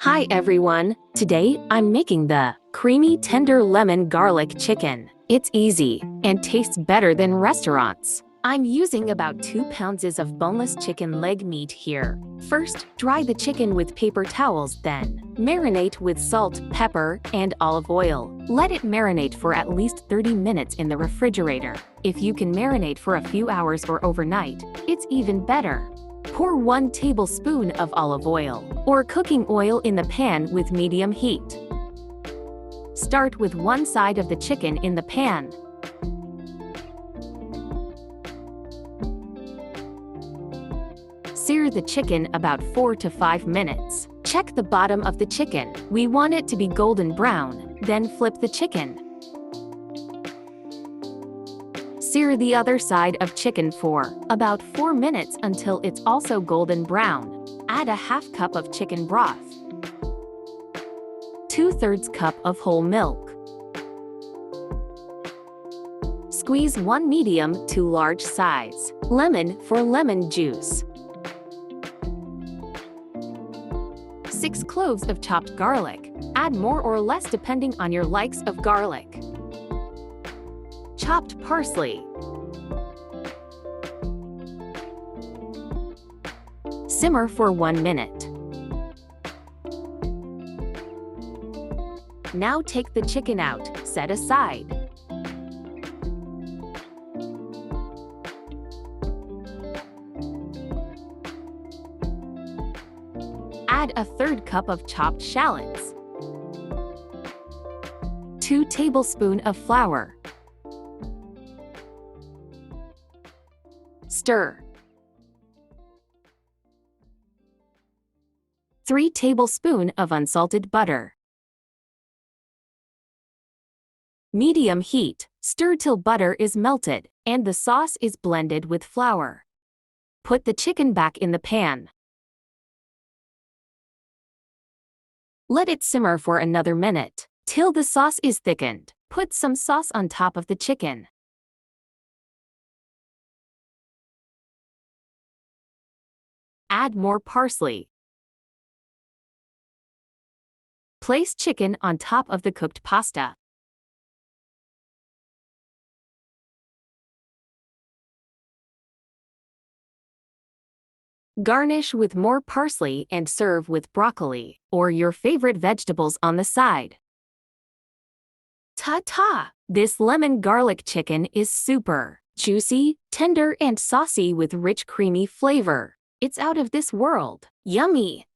Hi everyone, today I'm making the creamy tender lemon garlic chicken. It's easy and tastes better than restaurants. I'm using about 2 pounds of boneless chicken leg meat here. First, dry the chicken with paper towels, then marinate with salt, pepper, and olive oil. Let it marinate for at least 30 minutes in the refrigerator. If you can marinate for a few hours or overnight, it's even better. Pour 1 tablespoon of olive oil or cooking oil in the pan with medium heat. Start with one side of the chicken in the pan. Sear the chicken about 4 to 5 minutes. Check the bottom of the chicken. We want it to be golden brown, then flip the chicken. Sear the other side of chicken for about 4 minutes until it's also golden brown. Add a half cup of chicken broth, 2/3 cup of whole milk. Squeeze 1 medium to large size lemon for lemon juice. 6 cloves of chopped garlic. Add more or less depending on your likes of garlic. Chopped parsley. Simmer for 1 minute. Now take the chicken out, set aside. Add a 1/3 cup of chopped shallots, 2 tablespoons of flour. Stir. 3 tablespoons of unsalted butter. Medium heat. Stir till butter is melted and the sauce is blended with flour. Put the chicken back in the pan. Let it simmer for another minute till the sauce is thickened. Put some sauce on top of the chicken. Add more parsley. Place chicken on top of the cooked pasta. Garnish with more parsley and serve with broccoli or your favorite vegetables on the side. Ta-ta! This lemon garlic chicken is super juicy, tender, and saucy with rich creamy flavor. It's out of this world. Yummy!